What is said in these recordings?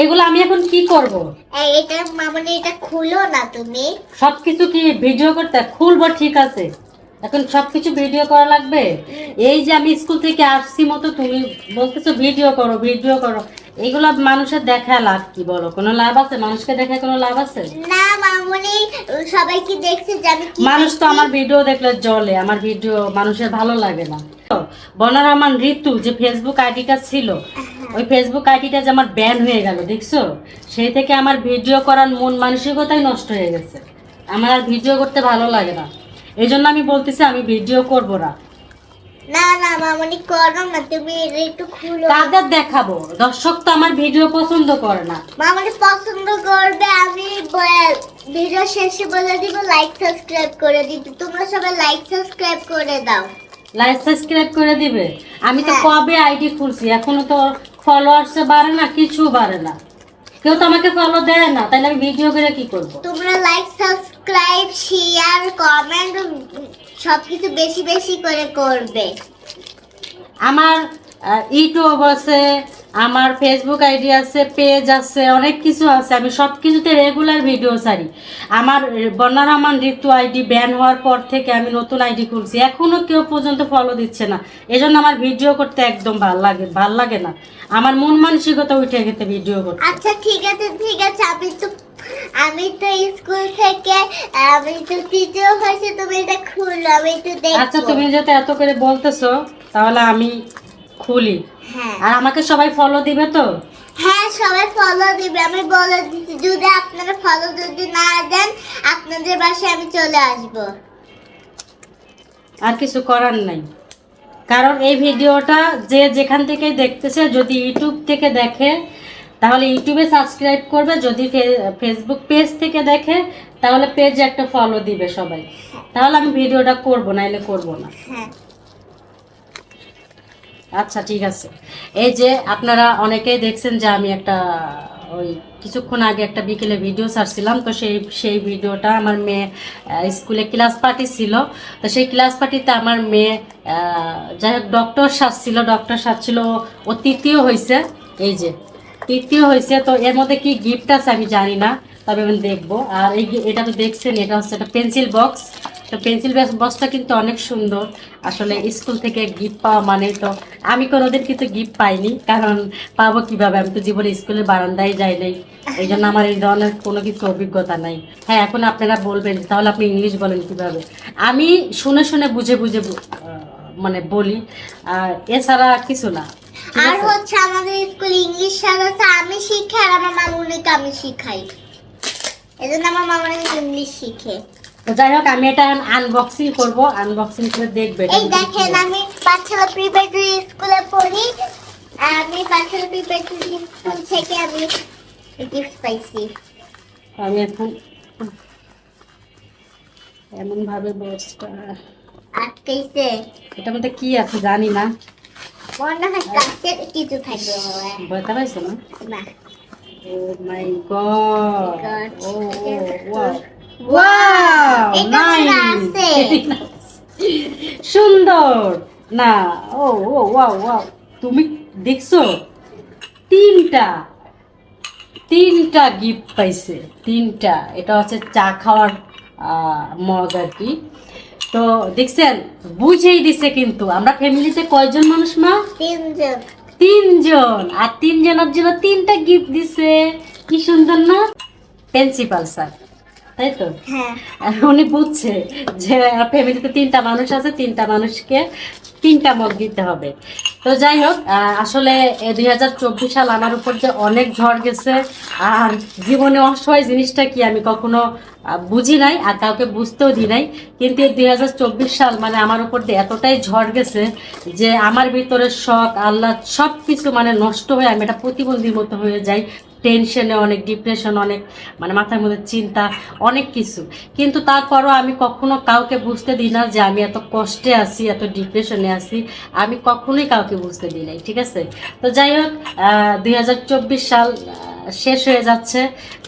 এগুলো আমি এখন কি করব? এটা মামনি, এটা খুলো না তুমি। সবকিছু কি ভিডিও করতে খুলবো? ঠিক আছে, এখন সবকিছু ভিডিও করা লাগবে? এই যে আমি স্কুল থেকে আসছি মতো তুমি বলতেছো ভিডিও করো ভিডিও করো, এগুলো মানুষের দেখা লাভ কি বলো? কোনো লাভ আছে? মানুষকে দেখায় কোনো লাভ আছে? না মামনি, সবাই কি দেখছে যে আমি কি মানুষ তো পাইছি? আমার ভিডিও দেখলে জ্বলে, আমার ভিডিও মানুষের ভালো লাগে না। বনার রহমান ঋতু যে ফেসবুক আইডিটা ছিল, ওই ফেসবুক আইডিটা যে আমার ব্যান হয়ে গেল দেখছো, সেই থেকে আমার ভিডিও করার মন মানসিকতাই নষ্ট হয়ে গেছে। আমার আর ভিডিও করতে ভালো লাগে না, এই জন্য আমি বলতেছি আমি ভিডিও করব না। না না মামনি, করো না, তুমি এটা একটু খুলো। কাদের দেখাবো? দর্শক তো আমার ভিডিও পছন্দ করে না। মামনি পছন্দ করবে, আমি ভিডিও শেষে বলে দিব লাইক সাবস্ক্রাইব করে দিতে। তোমরা সবাই লাইক সাবস্ক্রাইব করে দাও। লাইক সাবস্ক্রাইব করে দিবে? আমি তো হ্যাঁ। কবে আইডি খুলছি, এখনো তো ফলোয়ার্স বাড়ে না, কিছু বাড়ে না, কেউ তো আমাকে ফলো দেয় না, তাহলে আমি ভিডিও করে কি করব? তোমরা লাইক সাবস্ক্রাইব শেয়ার কমেন্ট সবকিছু বেশি বেশি করে করবে। আমার ইউটিউব আছে, আমার ফেসবুক আইডি আছে, পেজ আছে, অনেক কিছু আছে, আমি সব কিছুতে রেগুলার ভিডিও ছাড়ি। আমার বন্যা রহমান ঋতু আইডি ব্যান হওয়ার পর থেকে আমি নতুন আইডি খুলছি, এখনো কেউ পর্যন্ত ফলো দিচ্ছে না। এজন্য আমার ভিডিও করতে একদম ভাল লাগে না, আমার মন মানসিকতা উঠে গেছে ভিডিও করতে। আচ্ছা ঠিক আছে ঠিক আছে, আমি তো স্কুল থেকে আমি তো তৃতীয় হয়েছে, তুমি এটা খুলো, আমি একটু আচ্ছা, দেখবো। তুমি যেহেতু এত করে বলতেছো, তাহলে আমি খুলি। হ্যাঁ আর আমাকে সবাই ফলো দিবে তো? হ্যাঁ, সবাই ফলো দিবে, আমি বলে দিচ্ছি। যদি আপনারা ফলো যদি না দেন, আপনাদের বাসায় আমি চলে আসবো। আর কিছু করার নাই, কারণ এই ভিডিওটা যে যেখান থেকে দেখতেছে, যদি ইউটিউব থেকে দেখে তাহলে ইউটিউবে সাবস্ক্রাইব করবে, যদি ফেসবুক পেজ থেকে দেখে তাহলে পেজে একটা ফলো দিবে সবাই, তাহলে আমি ভিডিওটা করব, নাইলে করব না। হ্যাঁ আচ্ছা ঠিক আছে। এই যে আপনারা অনেকেই দেখছেন যে আমি একটা ওই কিছুক্ষণ আগে একটা বিকেলে ভিডিও ছাড়ছিলাম, তো সেই ভিডিওটা আমার মেয়ে স্কুলে ক্লাস পার্টি ছিল, তো সেই ক্লাস পার্টিতে আমার মেয়ে যাই হোক ডক্টর সাজছিল, ও তৃতীয় হয়েছে। এই যে তৃতীয় হয়েছে, তো এর মধ্যে কি গিফট আছে আমি জানি না, তবে আমি দেখবো। আর এটা তো দেখছেন, এটা হচ্ছে একটা পেন্সিল বক্স। তো পেন্সিল বক্সটা কিন্তু অনেক সুন্দর। আসলে স্কুল থেকে গিফট পাওয়া মানে তো, আমি কোনোদিন কিন্তু গিফট পাইনি, কারণ পাবো কিভাবে, আমি তো জীবনে স্কুলের বারান্দায় যাই নাই, এই জন্য আমার এই ধরনের কোনো কিছু অভিজ্ঞতা নাই। হ্যাঁ, এখন আপনারা বলবেন তাহলে আপনি ইংলিশ বলেন কিভাবে? আমি শুনে শুনে বুঝে বুঝে মানে বলি, আর এছাড়া কিছু না। ঠিক আর আছে? হচ্ছে আমাদের স্কুলে ইংলিশ স্যার আছে, আমি শিখাই আর আমার মামুনিকে আমি শিখাই, এজন্য আমার মামুনি ইংলিশ শিখে। তো যাই হোক, আমি এটা আনবক্সিং করব, আনবক্সিং করে দেখবে এটা এই ভিতরে কি দেখেন, আছে। আমি পাঠশালা প্রিপারেটরি স্কুলে পড়ি, আর আমি পাঠশালা প্রিপারেটরি স্কুল থেকে আমি গিফট পাইছি। আমি এখন এমন ভাবে বক্সটা, আটকাইছে, এটার মধ্যে কি আছে জানি না। মনে হয় কাছের কিছু থাকবে বাবা। বুঝতে পারছো না? না, ও মাই গড, God. ও ওয়াও, ওয়াও এটা মনে আছে। নাইস, সুন্দর না? ও ও ওয়াও ওয়াও, তুমি দেখছো? তিনটা তিনটা গিফট পাইছে, তিনটা। এটা হচ্ছে চা খাওয়ার মগ আর কি। তো দেখছেন, বুঝেই দিছে। কিন্তু আমরা ফ্যামিলিতে কয়জন মানুষ মা? তিনজন। তিনজন, আর তিনজনের জন্য তিনটা গিফট দিছে, কি সুন্দর না? প্রিন্সিপাল স্যার, তাই তো? হ্যাঁ উনি বুঝছে যে ফ্যামিলিতে তিনটা মানুষ আছে, তিনটা মানুষকে তিনটা মগ দিতে হবে। তো যাই হোক, আসলে 2024 সাল আমার উপর যে অনেক ঝড় গেছে, আর জীবনে অসহায় জিনিসটা কি আমি কখনো বুঝি নাই, আর কাউকে বুঝতেও দিই নাই। কিন্তু এই 2024 সাল মানে আমার উপর দিয়ে এতটাই ঝড় গেছে যে আমার ভিতরে শখ আল্লাহ সব কিছু মানে নষ্ট হয়ে আমি একটা প্রতিবন্ধীর মতো হয়ে যাই। টেনশনে অনেক, ডিপ্রেশন অনেক, মানে মাথার মধ্যে চিন্তা অনেক কিছু। কিন্তু তারপরও আমি কখনো কাউকে বুঝতে দিই না যে আমি এত কষ্টে আছি, এত ডিপ্রেশনে আছি, আমি কখনোই কাউকে বুঝতে দিই নাই। ঠিক আছে? তো যাই হোক, 2024 সাল শেষ হয়ে যাচ্ছে,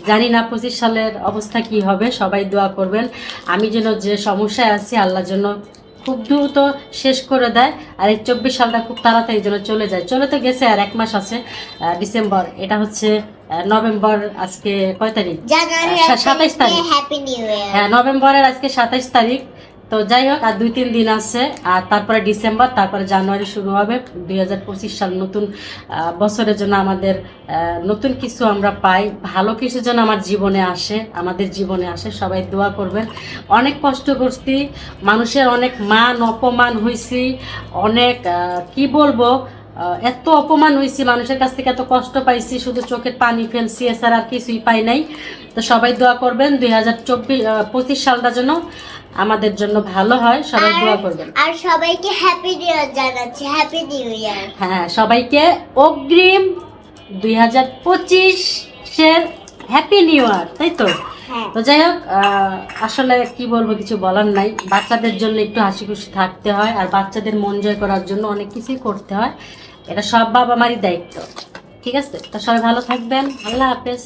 জানি না 25 সালের অবস্থা কি হবে। সবাই দোয়া করবেন আমি যেন যে সমস্যায় আছি আল্লাহ যেন খুব দ্রুত শেষ করে দেয়। আর এই 24 সালটা খুব তাড়াতাড়ি যেন চলে যায়, চলে তো গেছে, আর 1 মাস আছে, ডিসেম্বর, এটা হচ্ছে নভেম্বর, আজকে কয় তারিখ? জানুয়ারি 27 তারিখ। Happy new year. হ্যাঁ, নভেম্বরের আজকে 27 তারিখ। তো যাই হোক, আর 2-3 দিন আছে, আর তারপরে ডিসেম্বর, তারপরে জানুয়ারি শুরু হবে 2025 সাল। নতুন বছরের জন্য আমাদের নতুন কিছু আমরা পাই, ভালো কিছু যেন আমার জীবনে আসে, আমাদের জীবনে আসে। সবাই দোয়া করবেন। অনেক কষ্ট করছি, মানুষের অনেক মান অপমান হয়েছি, অনেক কি বলবো, এত অপমান হয়েছি, মানুষের কাছ থেকে এত কষ্ট পাইছি, শুধু চোখের পানি ফেলছি, এছাড়া আর কিছুই পাই নাই। তো সবাই দোয়া করবেন 2025 সালটা যেন আমাদের জন্য ভালো হয়, সবাই দোয়া করবেন। আর সবাইকে হ্যাপি নিউ ইয়ার জানাচ্ছি, হ্যাপি নিউ ইয়ার। হ্যাঁ, সবাইকে অগ্রিম 2025-এর হ্যাপি নিউ ইয়ার, তাই তো? হ্যাঁ। তো যাই হোক, আসলে কি বলবো, কিছু বলার নাই। বাচ্চাদের জন্য একটু হাসি খুশি থাকতে হয়, আর বাচ্চাদের মন জয় করার জন্য অনেক কিছুই করতে হয়, এটা সব বাবা মারই দায়িত্ব। ঠিক আছে, তো সবাই ভালো থাকবেন, আল্লাহ হাফেজ।